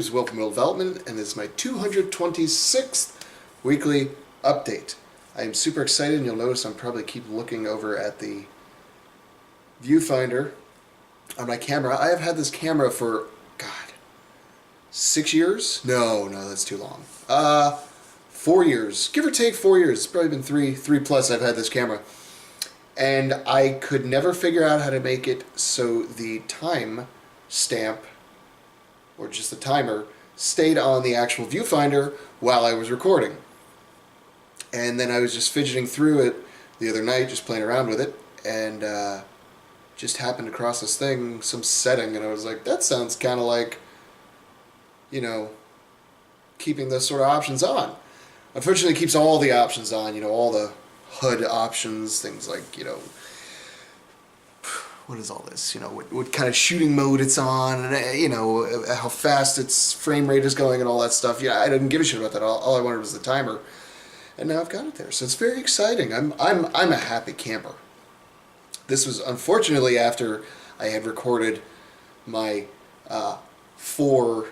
is Will from Will Development, and this is my 226th weekly update. I am super excited, and you'll notice I'm probably keep looking over at the viewfinder on my camera. I have had this camera for, 6 years? No, that's too long. 4 years, give or take 4 years. It's probably been three plus I've had this camera. And I could never figure out how to make it so the time stamp, or just the timer, stayed on the actual viewfinder while I was recording. And then I was just fidgeting through it the other night, just playing around with it, and just happened across this thing, some setting, and I was like, that sounds kind of like, keeping those sort of options on. Unfortunately, it keeps all the options on, all the HUD options, things like, what is all this? What kind of shooting mode it's on, and how fast its frame rate is going, and all that stuff. Yeah, I didn't give a shit about that. All I wanted was the timer, and now I've got it there. So it's very exciting. I'm a happy camper. This was unfortunately after I had recorded my 4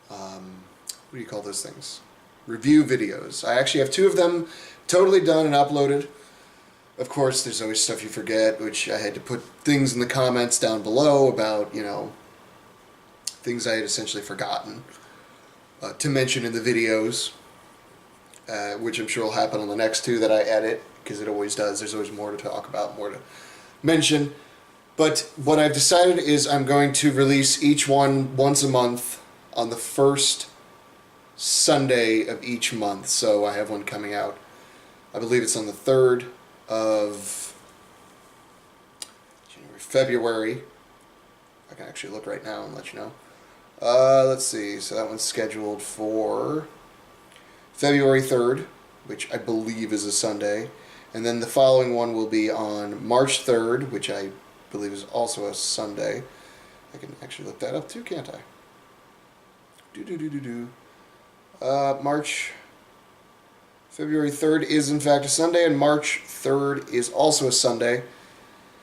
what do you call those things? Review videos. I actually have 2 of them totally done and uploaded. Of course, there's always stuff you forget, which I had to put things in the comments down below about, things I had essentially forgotten to mention in the videos, which I'm sure will happen on the next 2 that I edit, because it always does. There's always more to talk about, more to mention. But what I've decided is I'm going to release each one once a month on the first Sunday of each month. So I have one coming out, I believe it's on the 3rd of February. I can actually look right now and let you know. Let's see, so that one's scheduled for February 3rd, which I believe is a Sunday. And then the following one will be on March 3rd, which I believe is also a Sunday. I can actually look that up too, can't I? February 3rd is in fact a Sunday, and March 3rd is also a Sunday.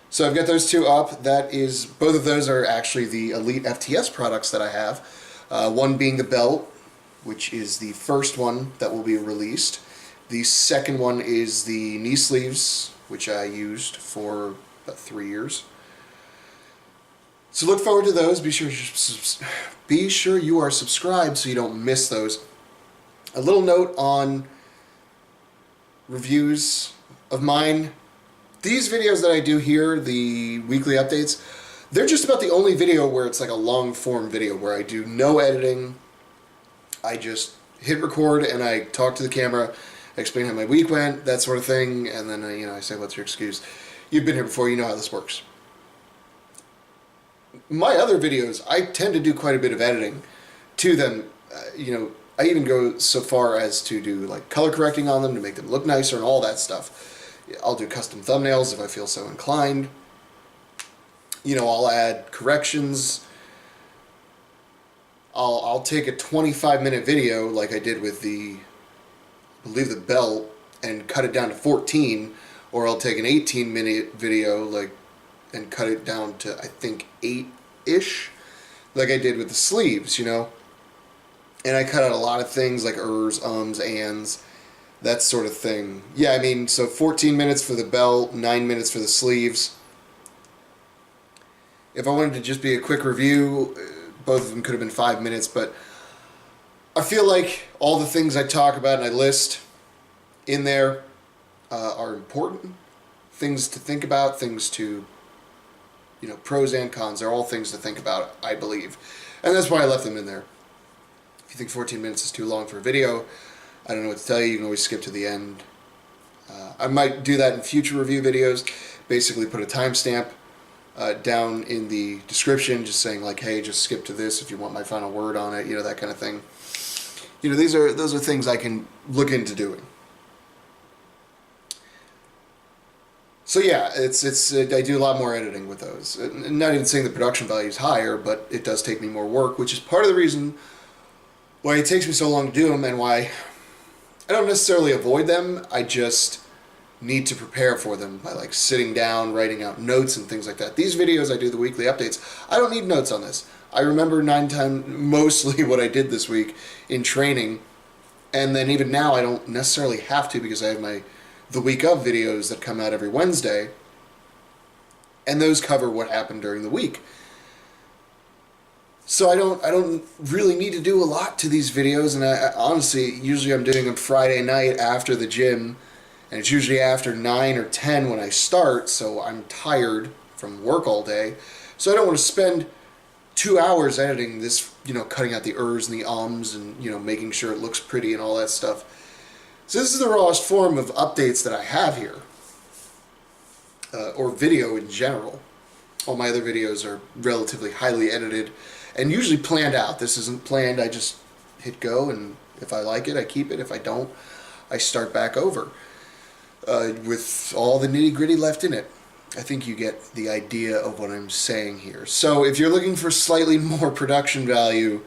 So I've got those 2 up. Both of those are actually the Elite FTS products that I have. One being the belt, which is the first one that will be released. The second one is the knee sleeves, which I used for about 3 years. So look forward to those. Be sure you are subscribed so you don't miss those. A little note on reviews of mine. These videos that I do here, the weekly updates, they're just about the only video where it's like a long form video where I do no editing. I just hit record and I talk to the camera, I explain how my week went, that sort of thing, and then I say, what's your excuse? You've been here before, you know how this works. My other videos, I tend to do quite a bit of editing to them. I even go so far as to do like color correcting on them to make them look nicer and all that stuff. I'll do custom thumbnails if I feel so inclined. I'll add corrections. I'll take a 25-minute video like I did with I believe the belt, and cut it down to 14, or I'll take an 18-minute video and cut it down to, I think, 8-ish, like I did with the sleeves, And I cut out a lot of things like ers, ums, ands, that sort of thing. Yeah, so 14 minutes for the belt, 9 minutes for the sleeves. If I wanted to just be a quick review, both of them could have been 5 minutes, but I feel like all the things I talk about and I list in there are important. Things to think about, things to, pros and cons. They're all things to think about, I believe. And that's why I left them in there. If you think 14 minutes is too long for a video, I don't know what to tell you. You can always skip to the end. I might do that in future review videos. Basically put a timestamp down in the description, just saying like, hey, just skip to this if you want my final word on it, that kind of thing. Those are things I can look into doing. So yeah, I do a lot more editing with those. Not even saying the production value is higher, but it does take me more work, which is part of the reason why it takes me so long to do them, and why I don't necessarily avoid them. I just need to prepare for them by like sitting down, writing out notes and things like that. These videos I do, the weekly updates, I don't need notes on this. I remember mostly what I did this week in training, and then even now I don't necessarily have to because I have the week of videos that come out every Wednesday, and those cover what happened during the week. So I don't really need to do a lot to these videos, and I honestly, usually I'm doing them Friday night after the gym, and it's usually after 9 or 10 when I start, so I'm tired from work all day. So I don't want to spend 2 hours editing this, cutting out the ers and the ums and, making sure it looks pretty and all that stuff. So this is the rawest form of updates that I have here, or video in general. All my other videos are relatively highly edited and usually planned out. This isn't planned. I just hit go, and if I like it, I keep it. If I don't, I start back over. With all the nitty-gritty left in it. I think you get the idea of what I'm saying here. So if you're looking for slightly more production value,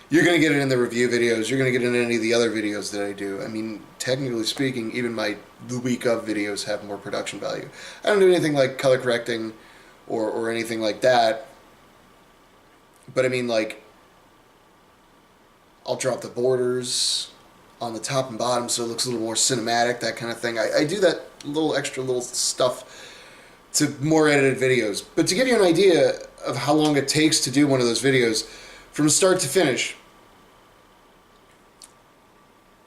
you're going to get it in the review videos. You're going to get it in any of the other videos that I do. I mean, technically speaking, even the week of videos have more production value. I don't do anything like color correcting or anything like that. But I mean, like, I'll drop the borders on the top and bottom so it looks a little more cinematic, that kind of thing. I do that extra little stuff to more edited videos. But to give you an idea of how long it takes to do one of those videos, from start to finish,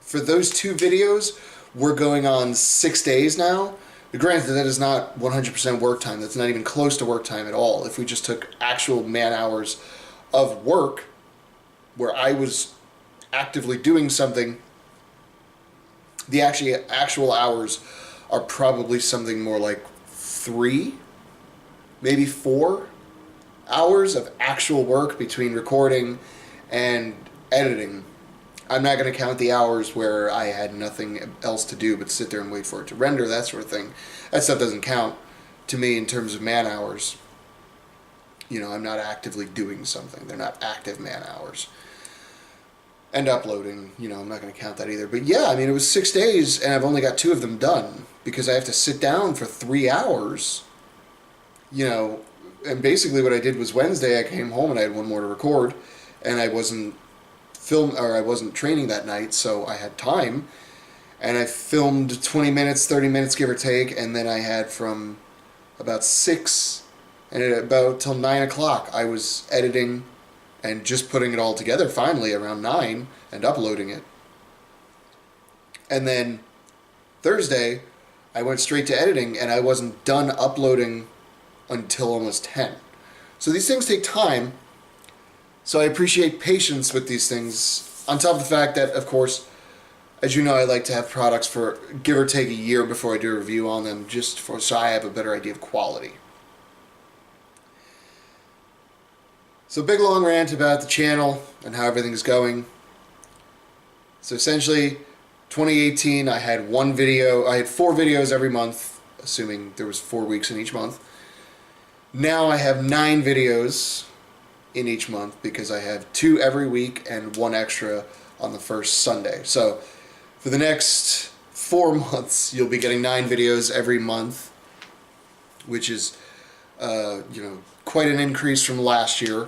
for those 2 videos, we're going on 6 days now. Granted, that is not 100% work time. That's not even close to work time at all. If we just took actual man hours of work where I was actively doing something, the actual hours are probably something more like 3, maybe 4 hours of actual work between recording and editing. I'm not going to count the hours where I had nothing else to do but sit there and wait for it to render, that sort of thing. That stuff doesn't count to me in terms of man hours. I'm not actively doing something. They're not active man hours. And uploading, I'm not going to count that either. But yeah, I mean, it was 6 days, and I've only got 2 of them done because I have to sit down for 3 hours. And basically what I did was Wednesday, I came home and I had 1 more to record, and I wasn't training that night, so I had time, and I filmed 20 minutes, 30 minutes, give or take, and then I had from about 6 and about till 9 o'clock, I was editing and just putting it all together finally around 9 and uploading it. And then Thursday, I went straight to editing, and I wasn't done uploading until almost 10. So these things take time, so I appreciate patience with these things, on top of the fact that, of course, as you know, I like to have products for give or take a year before I do a review on them, so I have a better idea of quality. So big long rant about the channel and how everything's going. So essentially, 2018, I had 4 videos every month, assuming there was 4 weeks in each month. Now I have 9 videos in each month because I have 2 every week and 1 extra on the first Sunday. So for the next 4 months, you'll be getting 9 videos every month, which is, quite an increase from last year.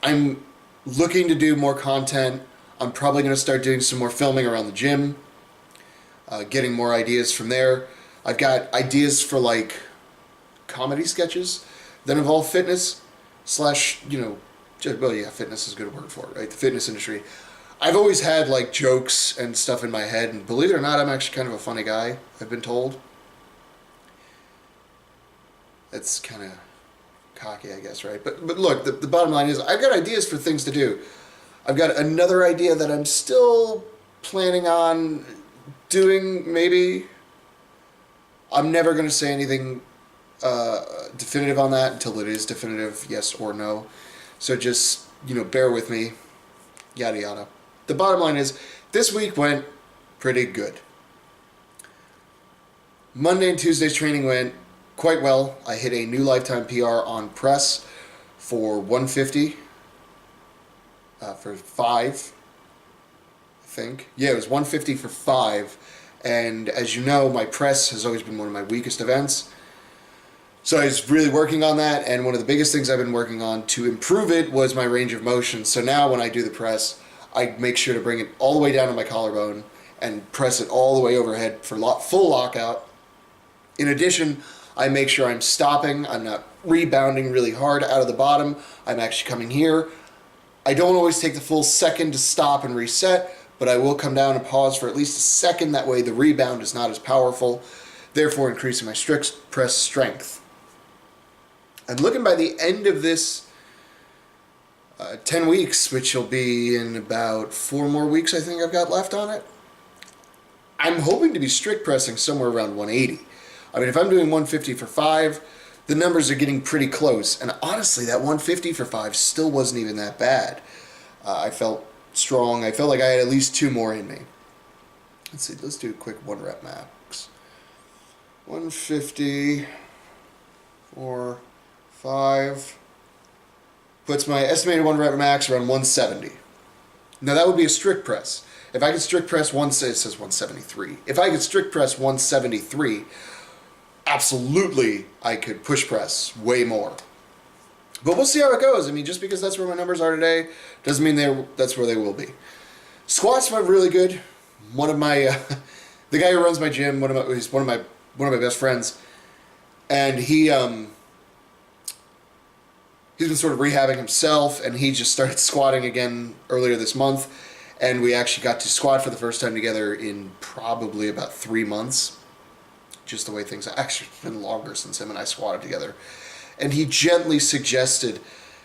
I'm looking to do more content. I'm probably going to start doing some more filming around the gym, getting more ideas from there. I've got ideas for like comedy sketches that involve fitness fitness is a good word for it, right? The fitness industry. I've always had like jokes and stuff in my head, and believe it or not, I'm actually kind of a funny guy, I've been told. That's kind of cocky, I guess, right? But look, the bottom line is I've got ideas for things to do. I've got another idea that I'm still planning on doing, maybe. I'm never going to say anything definitive on that until it is definitive, yes or no. So just, bear with me, yada yada. The bottom line is, this week went pretty good. Monday and Tuesday's training went quite well. I hit a new lifetime PR on press for 150, for 5, I think. Yeah, it was 150 for 5, And as you know, my press has always been one of my weakest events. So I was really working on that, and one of the biggest things I've been working on to improve it was my range of motion. So now when I do the press, I make sure to bring it all the way down to my collarbone and press it all the way overhead for full lockout. In addition, I make sure I'm stopping. I'm not rebounding really hard out of the bottom. I'm actually coming here. I don't always take the full second to stop and reset, but I will come down and pause for at least a second. That way the rebound is not as powerful, therefore increasing my strict press strength. I'm looking by the end of this 10 weeks, which will be in about 4 more weeks I think I've got left on it. I'm hoping to be strict pressing somewhere around 180. I mean, if I'm doing 150 for 5, the numbers are getting pretty close. And honestly, that 150 for 5 still wasn't even that bad. I felt strong. I felt like I had at least 2 more in me. Let's see, let's do a quick 1 rep max. 150 for 5 puts my estimated 1 rep max around 170. Now that would be a strict press. If I could strict press it says 173. If I could strict press 173, absolutely I could push press way more. But we'll see how it goes. I mean, just because that's where my numbers are today doesn't mean that's where they will be. Squats went really good. One of my the guy who runs my gym, he's one of my best friends, and he's been sort of rehabbing himself, and he just started squatting again earlier this month, and we actually got to squat for the first time together in probably about 3 months. Just the way things actually it's been longer since him and I squatted together. And he gently suggested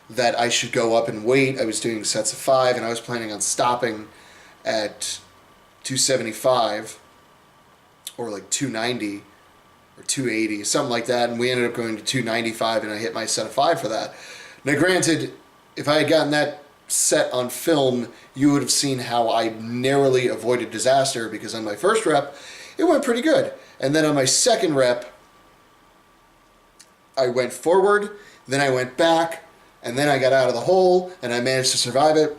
that I should go up in weight. I was doing sets of 5, and I was planning on stopping at 275 or like 290 or 280, something like that, and we ended up going to 295, and I hit my set of 5 for that. Now granted, if I had gotten that set on film, you would have seen how I narrowly avoided disaster, because on my first rep, it went pretty good. And then on my second rep, I went forward, then I went back, and then I got out of the hole, and I managed to survive it.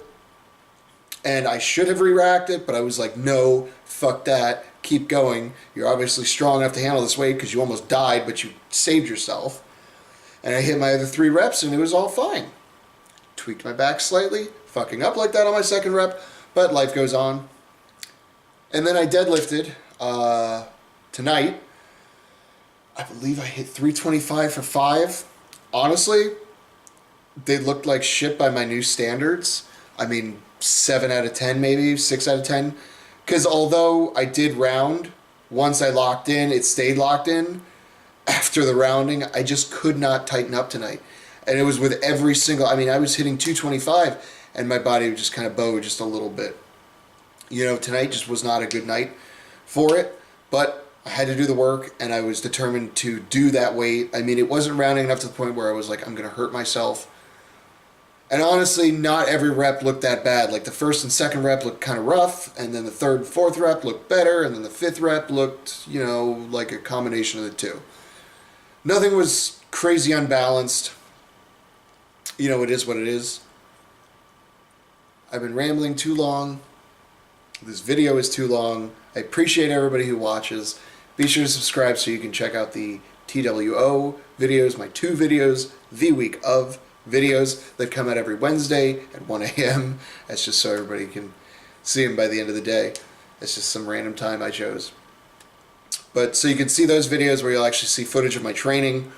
And I should have re-racked it, but I was like, no, fuck that, keep going. You're obviously strong enough to handle this weight because you almost died, but you saved yourself. And I hit my other 3 reps, and it was all fine. Tweaked my back slightly, fucking up like that on my second rep, but life goes on. And then I deadlifted tonight. I believe I hit 325 for 5. Honestly, they looked like shit by my new standards. I mean, 7 out of 10 maybe, 6 out of 10. Because although I did round, once I locked in, it stayed locked in. After the rounding, I just could not tighten up tonight. And it was with every single, I mean, I was hitting 225, and my body would just kind of bow just a little bit. You know, tonight just was not a good night for it, but I had to do the work, and I was determined to do that weight. I mean, it wasn't rounding enough to the point where I was like, I'm going to hurt myself. And honestly, not every rep looked that bad. Like the first and second rep looked kind of rough, and then the third and fourth rep looked better, and then the 5th rep looked, you know, like a combination of the two. Nothing was crazy unbalanced. You know, it is what it is. I've been rambling too long. This video is too long. I appreciate everybody who watches. Be sure to subscribe so you can check out the TWO videos, my 2 videos, the week of videos that come out every Wednesday at 1 a.m. That's just so everybody can see them by the end of the day. It's just some random time I chose. But so you can see those videos where you'll actually see footage of my training.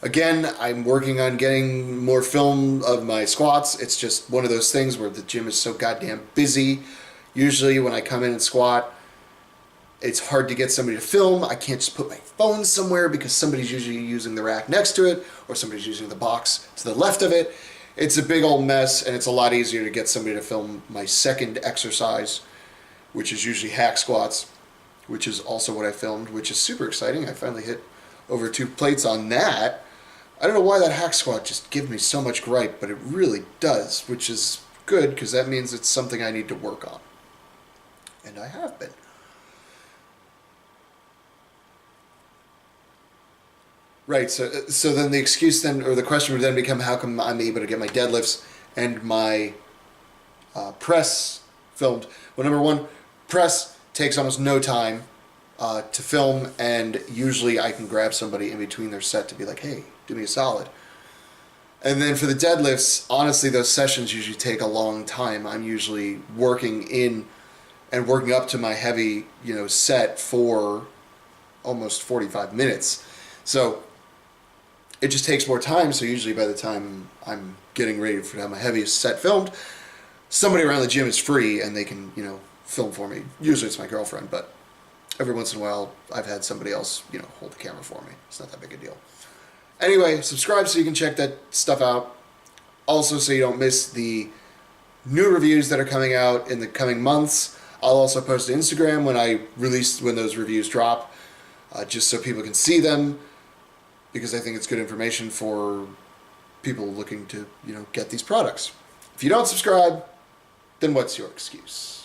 Again, I'm working on getting more film of my squats. It's just one of those things where the gym is so goddamn busy. Usually when I come in and squat, it's hard to get somebody to film. I can't just put my phone somewhere because somebody's usually using the rack next to it, or somebody's using the box to the left of it. It's a big old mess, and it's a lot easier to get somebody to film my second exercise, which is usually hack squats, which is also what I filmed, which is super exciting. I finally hit over 2 plates on that. I don't know why that hack squat just gives me so much gripe, but it really does, which is good because that means it's something I need to work on. And I have been. Right, so then the excuse then, or the question would then become, how come I'm able to get my deadlifts and my press filmed? Well, number one, press takes almost no time. to film, and usually I can grab somebody in between their set to be like, hey, do me a solid. And then for the deadlifts, honestly, those sessions usually take a long time. I'm usually working in and working up to my heavy, set for almost 45 minutes. So it just takes more time. So usually by the time I'm getting ready to have my heaviest set filmed, somebody around the gym is free and they can, film for me. Usually it's my girlfriend, but every once in a while I've had somebody else, hold the camera for me. It's not that big a deal. Anyway, subscribe so you can check that stuff out. Also, so you don't miss the new reviews that are coming out in the coming months. I'll also post to Instagram when those reviews drop, just so people can see them, because I think it's good information for people looking to, get these products. If you don't subscribe, then what's your excuse?